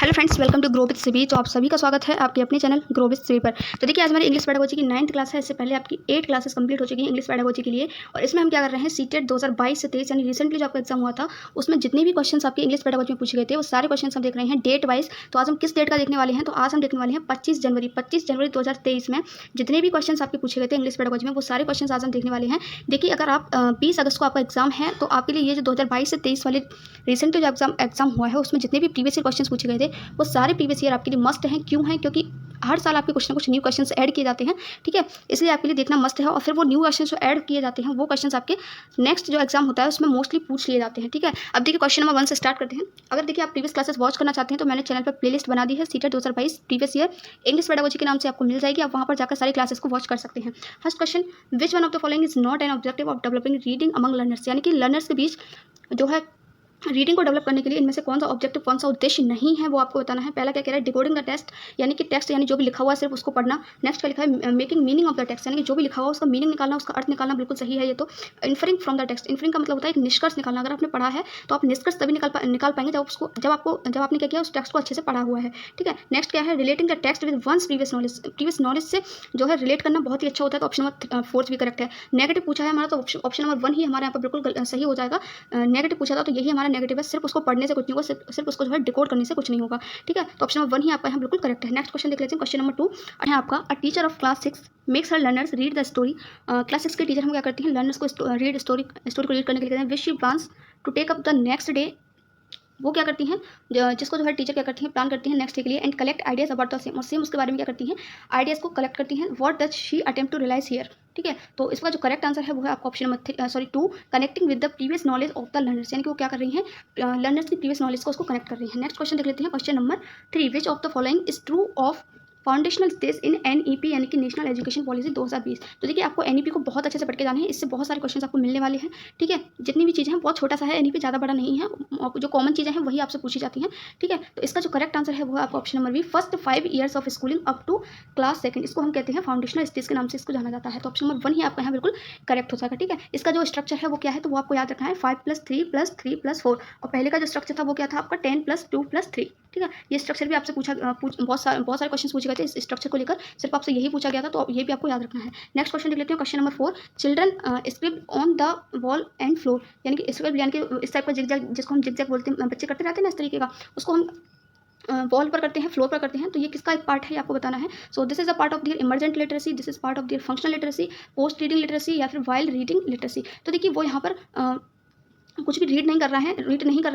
Hello friends, welcome to grow with Civi. तो आप सभी का स्वागत है आपके अपने चैनल ग्रो विद सिवी पर। तो देखिए, आज हमारी इंग्लिश पेडागोजी की 9th क्लास है। इससे पहले आपकी 8 क्लासेस कंप्लीट हो चुकी हैं इंग्लिश पेडागोजी के लिए। और इसमें हम क्या कर रहे हैं, सीटेट 2022 से 23 यानी रिसेंटली जो आपका एग्जाम हुआ था, उसमें जितने भी क्वेश्चन आपके इंग्लिश पेडागोजी में पूछे गए थे वो सारे क्वेश्चन हम देख रहे हैं डेट वाइज। तो आज हम किस डेट का देखने वाले हैं, तो आज हम देखने वाले हैं 25 जनवरी 2023 में जितने भी क्वेश्चन आपके पूछे गए थे इंग्लिश पेडागोजी में वो सारे क्वेश्चन आज हम देखने वाले हैं। देखिए, अगर आप 20 अगस्त को आपका एग्जाम है तो आपके लिए ये जो 2022 से 23 वाले रिसेंटली जो एग्जाम हुआ है उसमें जितने भी प्रीवियस ईयर क्वेश्चन पूछे गए थे वो सारे प्रीवियस ईयर आपके लिए मस्ट हैं। क्यों हैं? क्योंकि हर साल आपके कुछ ना कुछ न्यू क्वेश्चंस ऐड किए जाते हैं, ठीक है, इसलिए आपके लिए देखना मस्ट है। और फिर वो न्यू क्वेश्चंस जो ऐड किए जाते हैं वो क्वेश्चंस आपके नेक्स्ट जो एग्जाम होता है उसमें मोस्टली पूछ लिए जाते हैं, ठीक है। अब देखिए, क्वेश्चन नंबर 1 से स्टार्ट करते हैं। अगर देखिए आप प्रीवियस क्लासेस वॉच करना चाहते हैं तो मैंने चैनल पर प्लेलिस्ट बना दी है, CTET 2022 previous year English pedagogy के नाम से आपको मिल जाएगी। आप वहाँ पर जाकर सारी क्लासेस को वॉच कर सकते हैं। First question, which one of the following is not an objective of developing reading among learners, यानी कि लर्नर्स के बीच जो है रीडिंग को डेवलप करने के लिए इनमें से कौन सा ऑब्जेक्टिव, कौन सा उद्देश्य नहीं है वो आपको बताना है। पहला क्या कह रहा है, डिकोडिंग द टेक्स्ट, यानी कि टेक्स्ट यानी जो भी लिखा हुआ है सिर्फ उसको पढ़ना। नेक्स्ट क्या लिखा है, making meaning of the text, यानी कि जो भी लिखा हुआ उसका मीनिंग निकालना, उसका अर्थ निकालना, बिल्कुल सही है ये तो। इन्फरिंग फ्रॉम द टेक्स्ट, इन्फरिंग का मतलब होता है एक निष्कर्ष निकालना। अगर आपने पढ़ा है तो आप निष्कर्ष तभी निकाल पाएंगे जब आपने क्या किया, उस टेक्स्ट को अच्छे से पढ़ा हुआ है, ठीक है। नेक्स्ट क्या है, relating the text with one's previous knowledge से जो है रिलेट करना बहुत ही अच्छा होता है। तो ऑप्शन नंबर 4 भी करेक्ट है। नेगेटिव पूछा है हमारा तो ऑप्शन नंबर 1 ही हमारे यहाँ पर बिल्कुल सही हो जाएगा। नेगेटिव पूछा था तो यही हमारा नेगेटिव है, सिर्फ उसको पढ़ने से कुछ नहीं होगा, सिर्फ उसको जो है डिकोड करने से कुछ नहीं होगा, ठीक है। तो ऑप्शन नंबर 1 ही आपका यहाँ बिल्कुल करेक्ट है। नेक्स्ट क्वेश्चन देख लेते हैं, क्वेश्चन नंबर 2 है आपका, अ teacher of class 6 makes her learners read the story. Class 6 के टीचर हम क्या करती हैं, लर्नर्स को स्टोरी को रीड करने के लिए कहते हैं। Which she plans to take up the next day, वो क्या करती हैं, जिसको जो है टीचर क्या करती हैं, प्लान करती हैं नेक्स्ट डे के लिए। And collect ideas about the same, और सेम उसके बारे में क्या करती हैं, आइडियाज़ को कलेक्ट करती हैं। What does she attempt to realise here, ठीक है। तो इसका जो करेक्ट आंसर है वो है आपका option number 2, connecting with the previous knowledge of the learners, यानी कि वो क्या कर रही हैं, लर्नर्स की प्रीवियस नॉलेज को उसको कनेक्ट कर रही हैं। नेक्स्ट क्वेश्चन देख लेते हैं, question number 3, which of the following is true of foundational stage in NEP, यानी कि नेशनल एजुकेशन पॉलिसी 2020। तो देखिए, आपको एनईपी को बहुत अच्छे से पढ़ के जाना है, इससे बहुत सारे क्वेश्चन आपको मिलने वाले हैं, ठीक है। जितनी भी चीज़ें हैं बहुत छोटा सा है, एनईपी ज़्यादा बड़ा नहीं है, जो कॉमन चीज़ें हैं वही आपसे पूछी जाती हैं, ठीक है। तो इसका जो करेक्ट आंसर है वो है आपका option number B, first 5 years of schooling up to class 2, इसको हम कहते हैं फाउंडेशनल स्टेज के नाम से इसको जाना जाता है। तो ऑप्शन नंबर 1 ही आपका यहाँ बिल्कुल करेक्ट हो जाएगा, ठीक है। इसका जो स्ट्रक्चर है वो क्या है, तो वो आपको याद रखना है 5+3+3+4, और पहले का जो स्ट्रक्चर था वो क्या था आपका 10+2+3, ठीक है। ये स्ट्रक्चर भी आपसे बहुत सारे क्वेश्चन पूछे गए थे इस स्ट्रक्चर को लेकर, सिर्फ आपसे यही पूछा गया था, तो ये भी आपको याद रखना है। नेक्स्ट क्वेश्चन देख लेते हैं, question number 4, children script on the wall and floor, यानी कि स्क्रिप्ट यानी कि इस टाइप का जिगजैग, जिसको हम जिगजैग बोलते हैं, बच्चे करते रहते हैं ना इस तरीके का, उसको हम वॉल पर करते हैं, फ्लोर पर करते हैं। तो ये किसका एक पार्ट है ये आपको बताना है। So this is a part of their emergent literacy, this is part of their functional literacy, post reading literacy, या फिर वाइल रीडिंग लिटरेसी। तो देखिए, वो यहाँ पर कुछ भी रीड नहीं कर रहे हैं,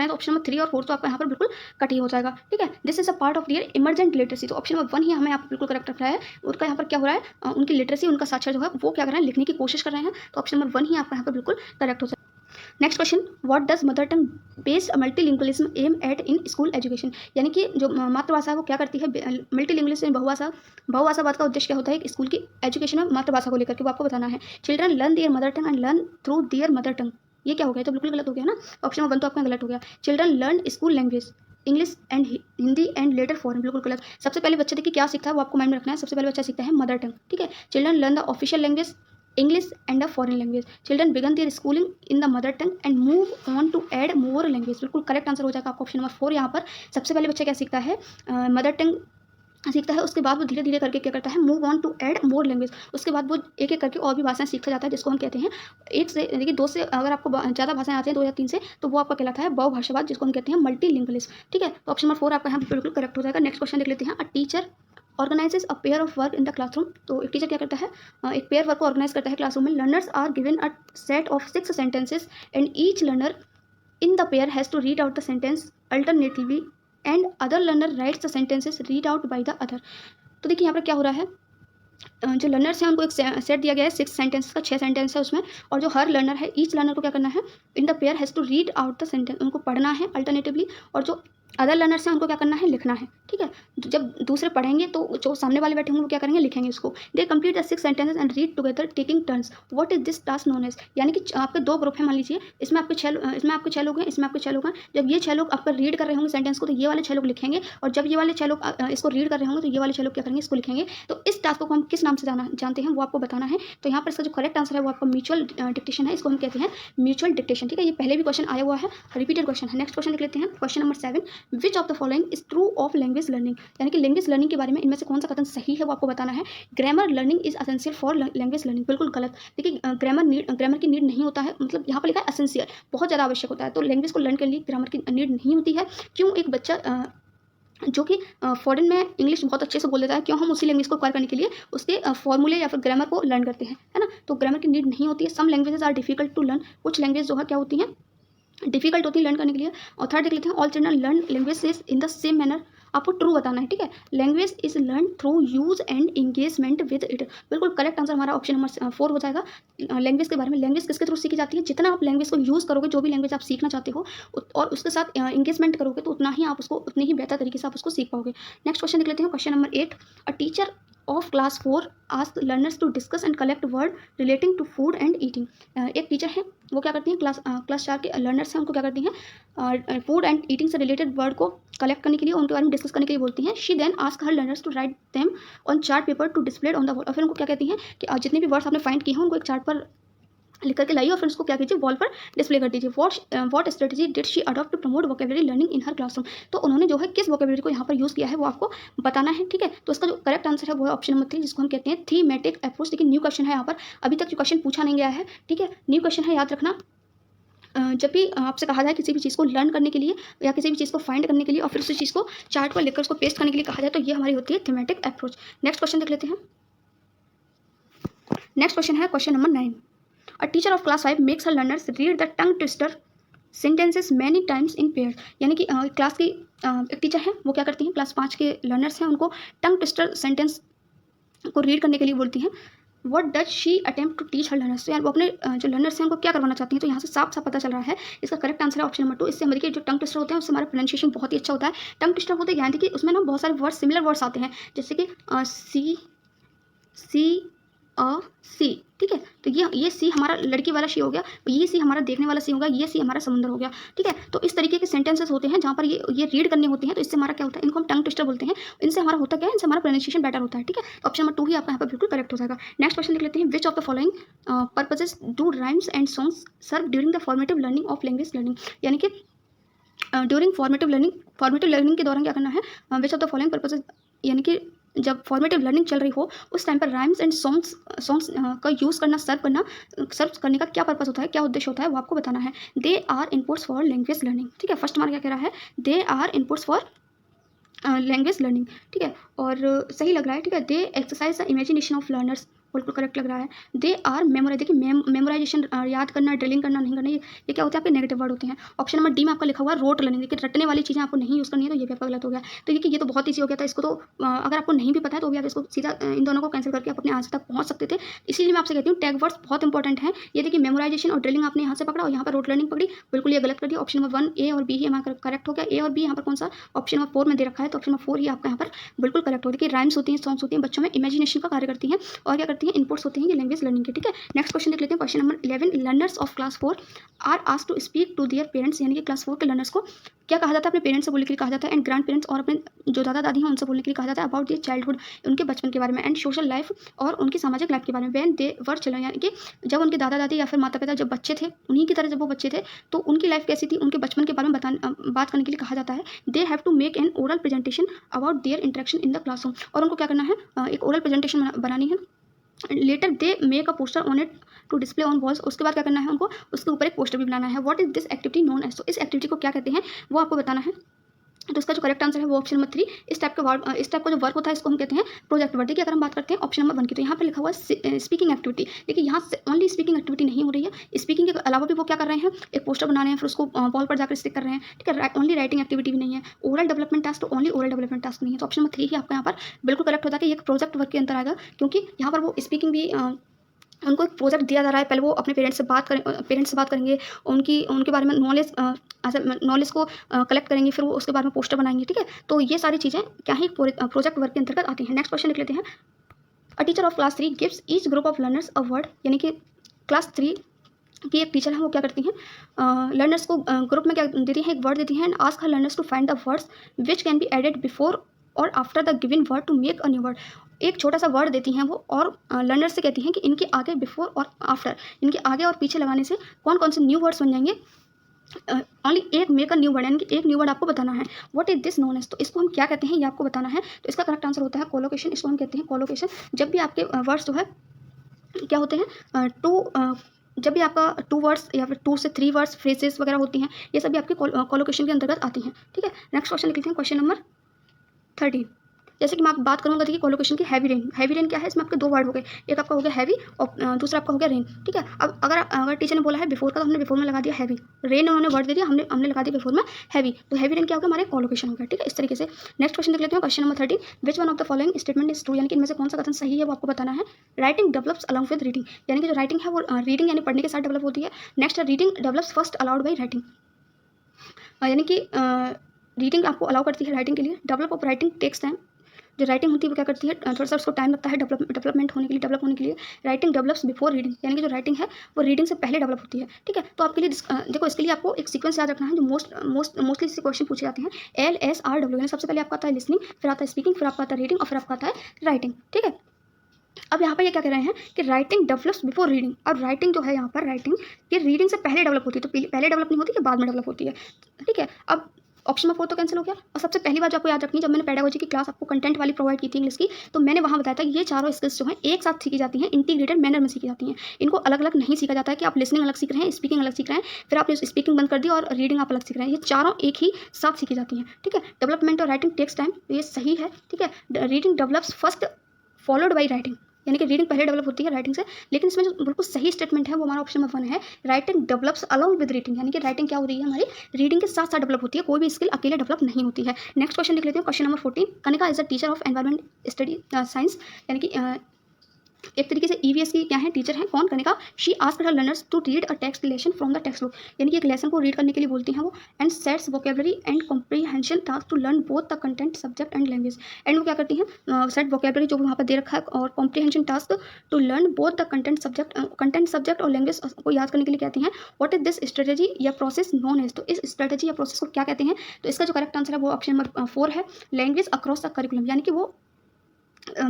तो ऑप्शन नंबर 3 और 4 तो आपका यहाँ पर बिल्कुल कट ही हो जाएगा, ठीक है। This is a part of their emergent literacy, तो ऑप्शन नंबर 1 ही हमें यहाँ पर बिल्कुल करेक्ट रख रहा है। उनका यहाँ पर क्या हो रहा है, उनकी लिटरेसी, उनका साक्षर जो है वो क्या कर रहे हैं, लिखने की कोशिश कर रहे हैं। तो ऑप्शन नंबर 1 ही आपका यहाँ पर बिल्कुल करेक्ट हो जाएगा। Next question, what does mother tongue based multilingualism aim at in school education, यानी कि जो मातृभाषा है वो क्या करती है, मल्टीलिंगुअलिज्म बहुभाषावाद का उद्देश्य क्या होता है स्कूल की एजुकेशन में मातृभाषा को लेकर के, वो आपको बताना है। Children learn their mother tongue and learn through their mother tongue, ये क्या हो गया, तो बिल्कुल गलत हो गया ना, ऑप्शन नंबर 1 तो आपका गलत हो गया। Children learn school language English and Hindi and later foreign, बिल्कुल गलत। सबसे पहले बच्चे देखिए क्या सीखता है वो आपको माइंड में रखना है, सबसे पहले बच्चा सीखता है मदर टंग, ठीक है। Children learn the official language English and a foreign language, children begin their schooling in the mother tongue and move on to add more language, बिल्कुल करेक्ट आंसर हो जाएगा आपका ऑप्शन नंबर 4। यहाँ पर सबसे पहले बच्चा क्या सीखता है, मदर टंग सीखता है, उसके बाद वो धीरे धीरे करके क्या करता है, move on to add more language, उसके बाद वो एक एक करके और भी भाषाएं सीखता जाता है, जिसको हम कहते हैं एक से, देखिए 2 से अगर आपको ज़्यादा भाषाएं आती हैं 2 या 3 से, तो वो आपका कहलाता है बहुभाषावाद, जिसको हम कहते हैं मल्टीलिंगुअलिज्म, ठीक है। तो ऑप्शन नंबर 4 आपका यहाँ बिल्कुल करेक्ट हो जाएगा। नेक्स्ट क्वेश्चन देख लेते हैं, a teacher organises a pair of work in the classroom, तो एक टीचर क्या करता है, एक पेयर वर्क को ऑर्गेनाइज करता है क्लासरूम में। Learners are given a set of 6 sentences and each learner in the pair has to read out the sentence alternatively and other learner writes the sentences read out by the other। तो देखिए यहाँ पर क्या हो रहा है, जो learners हैं उनको एक सेट दिया गया है 6 सेंटेंस का, 6 सेंटेंस है उसमें, और जो हर लर्नर है ईच लर्नर को क्या करना है, in the pair has to read out the sentence, उनको पढ़ना है अल्टरनेटिवली, और जो अदर लर्नर्स हैं उनको क्या करना है, लिखना है, ठीक है। जब दूसरे पढ़ेंगे तो जो सामने वाले बैठे होंगे वो क्या करेंगे, लिखेंगे उसको। They complete the 6 sentences and read together taking turns, what is this task known as, यानी कि आपके 2 ग्रुप हैं, मान लीजिए इसमें आपके 6 लोग हैं, इसमें आपके 6 लोग हैं। जब ये 6 लोग आपका रीड कर रहे होंगे सेंटेंस को, तो ये वाले 6 लोग लिखेंगे, और जब ये वाले 6 लोग इसको रीड कर रहे होंगे तो ये वाले 6 लोग क्या करेंगे, इसको लिखेंगे। तो इस टास्क को हम किस नाम से जानते हैं वो आपको बताना है। तो यहाँ पर इसका जो करेक्ट आंसर है वो आपका म्यूचुअल डिक्टेशन है, इसको हम कहते हैं म्यूचुअल डिक्टेशन, ठीक है। ये पहले भी क्वेश्चन आया हुआ है, रिपीटेड क्वेश्चन है। नेक्स्ट क्वेश्चन देख लेते हैं, question number 7, which of the following is true of language learning, यानी कि लैंग्वेज लर्निंग के बारे में इनमें से कौन सा कथन सही है वो आपको बताना है। Grammar learning is essential for language learning, बिल्कुल गलत। देखिए ग्रामर की नीड नहीं होता है, मतलब यहाँ पर लिखा है असेंशियल, बहुत ज़्यादा आवश्यक होता है। तो लैंग्वेज को लर्न करने के लिए ग्रामर की नीड नहीं होती है। क्यों एक बच्चा जो कि फॉरेन में इंग्लिश बहुत अच्छे से बोल लेता है, क्यों हम उसी लैंग्वेज को एक्वायर करने के लिए उसके फॉर्मूले या फिर ग्रामर को लर्न करते हैं, है ना। तो ग्रामर की नीड नहीं होती है। Some languages are difficult to learn, कुछ लैंग्वेज जो है क्या होती हैं, डिफिकल्ट होती है लर्न करने के लिए। और थर्ड देख लेते हैं, all children learn language is in the same manner, आपको ट्रू बताना है, ठीक है। Language is learn through use and engagement with it, बिल्कुल करेक्ट आंसर हमारा ऑप्शन नंबर 4 हो जाएगा। लैंग्वेज के बारे में, लैंग्वेज किसके थ्रू सीखी जाती है, जितना आप लैंग्वेज को यूज़ करोगे, जो भी लैंग्वेज आप सीखना चाहते हो और उसके साथ एंगेजमेंट करोगे, तो उतना ही आप उसको, उतनी ही बेहतर तरीके से आप उसको सीख पाओगे। नेक्स्ट क्वेश्चन देख लेते हैं, question number 8। A teacher of class 4 ask learners to discuss and collect word relating to food and eating. एक टीचर है, वो क्या करती हैं, क्लास 4 के लर्नर्स हैं, उनको क्या करती हैं, फूड एंड ईटिंग से रिलेटेड वर्ड को कलेक्ट करने के लिए, उनके बारे में डिस्कस करने के लिए बोलती हैं। She then ask her learners to write them on chart paper to display on the wall. और फिर उनको क्या कहती हैं कि जितने भी वर्ड्स आपने फाइंड किए हैं उनको एक चार्ट पर लिख करके लाइए और फिर उसको क्या कीजिए, वॉल पर डिस्प्ले कर दीजिए। What strategy did she adopt to promote vocabulary learning in her classroom. तो उन्होंने जो है किस वोकेबलरी को यहाँ पर यूज़ किया है वो आपको बताना है, ठीक है। तो इसका जो करेक्ट आंसर है वो है ऑप्शन नंबर 3, जिसको हम कहते हैं थीमेटिक अप्रोच। लेकिन न्यू क्वेश्चन है यहाँ पर, अभी तक जो क्वेश्चन पूछा नहीं गया है, ठीक है। न्यू क्वेश्चन है, याद रखना। जब भी आपसे कहा जाए किसी भी चीज़ को लर्न करने के लिए या किसी भी चीज़ को फाइंड करने के लिए और फिर उसी चीज़ को चार्ट पर लिखकर उसको पेस्ट करने के लिए कहा जाए, तो ये हमारी होती है थीमेटिक अप्रोच। नेक्स्ट क्वेश्चन देख लेते हैं। नेक्स्ट क्वेश्चन है question number 9। A teacher of class 5 makes her learners read the tongue twister sentences many times in pair, यानी कि क्लास की एक टीचर है, वो क्या करती हैं, क्लास 5 के लर्नर्स हैं, उनको टंग ट्विस्टर सेंटेंस को रीड करने के लिए बोलती हैं। What does she attempt to teach her learners, यानी वो अपने जो लर्नर्स हैं उनको क्या करवाना चाहती हैं। तो यहाँ से साफ साफ पता चल रहा है, इसका करेक्ट आंसर है ऑप्शन नंबर 2। इससे हमारे जो टंग ट्विस्टर होते हैं उससे हमारा प्रोनाउंसिएशन बहुत ही अच्छा होता है। टंग ट्विस्टर होते हैं कि उसमें ना बहुत सारे वर्ड, सिमिलर वर्ड्स आते हैं, जैसे कि सी, ठीक है। तो ये सी हमारा लड़की वाला सी हो गया, ये सी हमारा देखने वाला सी होगा, ये सी हमारा समुंदर हो गया, ठीक है। तो इस तरीके के सेंटेंसेस होते हैं जहाँ पर ये रीड करने होते हैं, तो इससे हमारा क्या होता है, इनको हम टंग ट्विस्टर बोलते हैं। इनसे हमारा होता क्या है, इनसे हमारा प्रोनाउंसिएशन बेटर होता है, ठीक है। तो ऑप्शन नंबर 2 ही आपका यहाँ पर बिल्कुल करेक्ट हो जाएगा। नेक्स्ट क्वेश्चन देख लेते हैं, which of the following purposes do rhymes and songs serve during the formative learning of language learning, यानी कि ड्यूरिंग फॉर्मेटिव लर्निंग के दौरान क्या करना है, विच ऑफ द फॉलोइंग पर्पजेस, यानी कि जब फॉर्मेटिव लर्निंग चल रही हो उस टाइम पर राइम्स एंड सॉन्ग्स का यूज़ करना, सर्व करने का क्या पर्पस होता है, क्या उद्देश्य होता है, वो आपको बताना है। They are inputs for language learning, ठीक है। फर्स्ट हमारा क्या कह रहा है, they are inputs for language learning, ठीक है। और सही लग रहा है, ठीक है। They exercise the imagination of learners, बिल्कुल करेक्ट लग रहा है। दे आर मेमोराइज, देखिए मेमोराइजेशन, याद करना, ड्रिलिंग करना, नहीं करना, ये क्या होता है, आपके नेगेटिव वर्ड होते हैं। ऑप्शन नंबर डी में आपका लिखा हुआ है रोट लर्निंग, देखिए रटने वाली चीज़ें आपको नहीं यूज़ करनी है, तो ये भी आपका गलत हो गया। तो ये तो बहुत ईजी हो गया था, इसको तो अगर आपको नहीं भी पता है तो भी आप इसको सीधा इन दोनों को कैंसिल करके आप अपने आंसर तक पहुँच सकते थे। इसीलिए मैं आपसे कहती हूँ टैग वर्ड्स बहुत इंपॉर्टेंट है। ये देखिए मेमोराइजेशन और ड्रिलिंग आपने यहाँ से पकड़ा और यहाँ पर रोट लर्निंग पकड़ी, बिल्कुल ये गलत कर दिया। ऑप्शन नंबर 1 ए और बी ही हमारा करेक्ट हो गया। ए और बी यहाँ पर कौन सा, ऑप्शन नंबर 4 में दे रखा है, तो ऑप्शन नंबर 4 ही आपका यहाँ पर बिल्कुल करेक्ट हो। देखिए राइम्स होती हैं, सॉन्ग्स होती हैं, बच्चों में इमेजिनेशन का कार्य करती हैं और क्या करती हैं, इनपुट्स होती हैं ये लैंग्वेज लर्निंग के, ठीक है। नेक्स्ट क्वेश्चन देख लेते हैं, question number 11। Learners of class 4 are asked to speak to their parents, यानी कि क्लास 4 के लर्नर्स को क्या कहा जाता है, अपने पेरेंट्स से बोलने के लिए कहा जाता है, एंड ग्रैंड पेरेंट्स और अपने जो दादा दादी हैं उनसे बोलने के लिए कहा जाता है, अबाउट देयर चाइल्डहुड, उनके बचपन के बारे में, एंड सोशल लाइफ और उनकी सामाजिक लाइफ के बारे में। व्हेन दे वर चिल्ड्रन, यानी कि जब उनके दादा दादी या फिर माता पिता जब बच्चे थे, उन्हीं की तरह जब वो बच्चे थे तो उनकी लाइफ कैसी थी, उनके बचपन के बारे में बात करने के लिए कहा जाता है। They have to make an oral presentation about their interaction in the classroom, और उनको क्या करना है, एक ओरल प्रेजेंटेशन बनानी है। Later they make a poster on it to display on walls, उसके बाद क्या करना है, उनको उसके ऊपर एक पोस्टर भी बनाना है। What is this activity known as, तो इस एक्टिविटी को क्या कहते हैं वो आपको बताना है। तो इसका जो करेक्ट आंसर है वो ऑप्शन नंबर 3। इस टाइप का जो वर्क होता है इसको हम कहते हैं प्रोजेक्ट वर्क। देखिए अगर हम बात करते हैं ऑप्शन नंबर 1 की, तो यहाँ पे लिखा हुआ है स्पीकिंग एक्टिविटी। देखिए यहाँ से ओनली स्पीकिंग एक्टिविटी नहीं हो रही है, स्पीकिंग के अलावा भी वो क्या कर रहे हैं, एक पोस्टर बना रहे हैं, फिर उसको वॉल पर जाकर स्टिक कर रहे हैं, ठीक है। ओनली राइटिंग एक्टिविटी भी नहीं है, ओरल डेवलपमेंट टास्क, तो ओनली ओरल डेवलपमेंट टास्क नहीं है। तो ऑप्शन नंबर 3 ही आपका यहाँ पर बिल्कुल करेक्ट होता है कि एक प्रोजेक्ट वर्क के अंतर आएगा, क्योंकि यहाँ पर वो स्पीकिंग भी उनको एक प्रोजेक्ट दिया जा रहा है। पहले वो अपने पेरेंट्स से बात करेंगे, उनके बारे में नॉलेज को कलेक्ट करेंगे, फिर वो उसके बारे में पोस्टर बनाएंगे, ठीक है। तो ये सारी चीज़ें क्या है, प्रोजेक्ट वर्क के अंतर्गत आती हैं। नेक्स्ट क्वेश्चन लिख लेते हैं। अ teacher of class 3 gives each group of learners a word, यानी कि क्लास 3 की एक टीचर है, वो क्या करती हैं, लर्नर्स को ग्रुप में क्या देती हैं, एक वर्ड देती हैं, and ask her learners to find the words which can be added before or after the given word to make a new word. एक छोटा सा वर्ड देती हैं वो, और लर्नर से कहती हैं कि इनके आगे बिफोर और आफ्टर, इनके आगे और पीछे लगाने से कौन कौन से न्यू वर्ड्स बन जाएंगे ओनली एक मेक अ न्यू वर्ड, यानी कि एक न्यू वर्ड आपको बताना है। What is this known as, तो इसको हम क्या कहते हैं ये आपको बताना है। तो इसका करेक्ट आंसर होता है कोलोकेशन। इसको हम कहते हैं कोलोकेशन। जब भी आपके वर्ड्स जो है क्या होते हैं जब भी आपका 2 वर्ड्स या फिर 2 से 3 वर्ड्स फ्रेजेस वगैरह होती हैं, ये सभी आपके कोलोकेशन के अंतर्गत आती हैं। ठीक है, नेक्स्ट क्वेश्चन लिख लेते हैं, क्वेश्चन नंबर 13। जैसे कि मैं आप बात करूँगा देखिए कोलोकेशन की, हैवी रेन। हैवी रेन क्या है, इसमें आपके 2 वर्ड हो गए, एक आपका हो गया हैवी और दूसरा आपका हो गया रेन। ठीक है, अब अगर टीचर ने बोला है बिफोर का, तो हमने बिफोर में लगा दिया हैवी। रेन उन्होंने वर्ड दे दिया, हमने लगा दिया बिफोर में हैवी, तो हैवी रेन क्या होगा, हमारे कोलोकेशन हो गया। ठीक है, इस तरीके से। नेक्स्ट क्वेश्चन देख लेते हैं, question number 13। Which one of the following statement is true, यानी कि इनमें से कौन सा कथन सही है वो आपको बताना है। Writing develops along with reading, यानी कि जो राइटिंग है वो रीडिंग यानी पढ़ने के साथ डेवलप होती है। नेक्स्ट है reading develops first allowed by writing, यानी कि रीडिंग आपको अलाउ करती है राइटिंग के लिए। Develop of writing takes time, जो राइटिंग होती है वो क्या करती है, थोड़ा सा उसको टाइम लगता है डेवलपमेंट होने के लिए, डेवलप होने के लिए। राइटिंग डेवलप्स बिफोर रीडिंग, यानी कि जो राइटिंग है वो रीडिंग से पहले डेवलप होती है। ठीक है, तो आपके लिए देखो इसके लिए आपको एक सीक्वेंस याद रखना है जो मोस्टली इससे क्वेश्चन पूछे जाते हैं। LSRW, यानी सबसे पहले आपका आता है लिसनिंग, फिर आता है स्पीकिंग, फिर आपका आता है रीडिंग और फिर आपका आता है राइटिंग। ठीक है, अब यहाँ पर ये क्या कह रहे हैं कि राइटिंग डेवलप्स बिफोर रीडिंग। अब राइटिंग जो है यहाँ पर, राइटिंग ये रीडिंग से पहले डेवलप होती है, तो पहले डेवलप नहीं होती है, बाद में डेवलप होती है। ठीक है, अब ऑप्शन नंबर 4 तो कैंसिल हो गया। और सबसे पहली बात जो आपको याद रखनी है, जब मैंने पेडागोजी की क्लास आपको कंटेंट वाली प्रोवाइड की थी इंग्लिश की, तो मैंने वहाँ बताया था ये चारों स्किल्स जो हैं एक साथ सीखी जाती हैं, इंटीग्रेटेड मैनर में सीखी जाती हैं। इनको अलग अलग नहीं सीखा जाता है कि आप लिसनिंग अलग सीख रहे हैं, स्पीकिंग अलग सीख रहे हैं, फिर आपने स्पीकिंग बंद कर दी और रीडिंग आप अलग सीख रहे हैं। ये चारों एक ही साथ सीखी जाती हैं। ठीक है, डेवलपमेंट और राइटिंग टेक्स टाइम, ये सही है। ठीक है, reading develops first followed by writing, यानी कि रीडिंग पहले डेवलप होती है राइटिंग से। लेकिन इसमें जो बिल्कुल सही स्टेटमेंट है वो हमारा ऑप्शन नंबर 1 है, writing develops along with reading, यानी कि राइटिंग क्या हो रही है हमारी, रीडिंग के साथ साथ डेवलप होती है, कोई भी स्किल अकेले डेवलप नहीं होती है। नेक्स्ट क्वेश्चन लिख लेते हैं, question number 14। Kanika is a teacher of environment study science, यानी कि एक तरीके से EVS की क्या है, टीचर है। कौन, Kanika. She asked her learners to read a text lesson from the text book, यानी कि एक लेसन को रीड करने के लिए बोलती हैं वो। And sets vocabulary and comprehension task to learn both the content subject and language. And वो क्या करती हैं, सेट वोकेबलरी जो वहाँ पर दे रखा है और comprehension task to learn both the content subject और लैंग्वेज को याद करने के लिए कहती हैं। व्हाट इज दिस स्ट्रेटेजी या प्रोसेस नोन एज, तो इस स्ट्रेटेजी या प्रोसेस को क्या कहते हैं। तो इसका जो करेक्ट आंसर है वो ऑप्शन नंबर 4 है, लैंग्वेज अक्रॉस द करिकुलम, यानी कि वो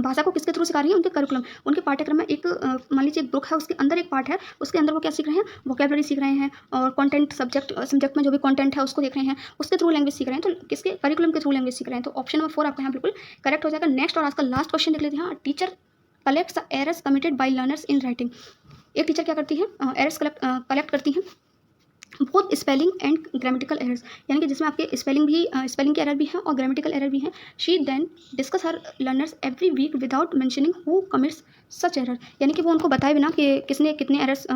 भाषा को किसके थ्रू सिखा रही है, उनके करिकुलम, उनके पाठ्यक्रम में। एक मान लीजिए एक बुक है, उसके अंदर एक पार्ट है, उसके अंदर वो क्या सीख रहे हैं, वोकेबलरी सीख रहे हैं और कंटेंट सब्जेक्ट में जो भी कंटेंट है उसको देख रहे हैं, उसके थ्रू लैंग्वेज सीख रहे हैं, तो किसके करिकुलम के थ्रू लैंग्वेज सीख रहे हैं। तो ऑप्शन नंबर 4 आपका यहाँ बिल्कुल करेक्ट हो जाएगा। नेक्स्ट और आज का लास्ट क्वेश्चन देख लेते हैं, teacher collects the errors committed by learners in writing. एक टीचर क्या करती है, एरर्स कलेक्ट करती हैं, both spelling and grammatical errors, यानी कि जिसमें आपके स्पेलिंग की एरर भी है और ग्रामेटिकल एरर भी है। She then discuss her learners every week without mentioning who commits such error, यानी कि वो उनको बताए बिना कि किसने कितने एरर्स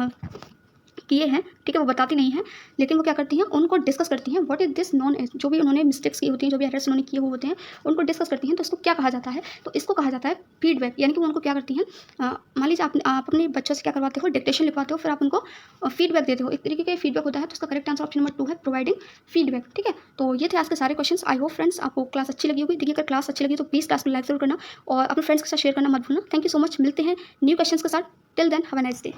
किए हैं। ठीक है, वो बताती नहीं है, लेकिन वो क्या करती हैं, उनको डिस्कस करती हैं। What is this known as, जो भी उन्होंने मिस्टेक्स की होती हैं, जो भी एरर्स उन्होंने किए हुए होते हैं, उनको डिस्कस करती हैं। तो इसको क्या कहा जाता है, तो इसको कहा जाता है फीडबैक, यानी कि वो उनको क्या करती हैं, मान लीजिए आप अपने बच्चों से क्या करवाते हो, डिक्टेशन लिखवाते हो, फिर आप उनको फीडबैक देते हो, एक तरीके का फीडबैक होता है। तो इसका करेक्ट आंसर ऑप्शन नंबर 2 है, प्रोवाइडिंग फीडबैक। ठीक है, तो ये थे आज के सारे क्वेश्चन। आई होप फ्रेंड्स आपको क्लास अच्छी लगी होगी। देखिए अगर क्लास अच्छी लगी तो प्लीज़ क्लास को लाइक जरूर करना और अपने फ्रेंड्स के साथ शेयर करना मत भूलना। थैंक यू सो मच, मिलते हैं न्यू क्वेश्चन के साथ। Till then have a nice day.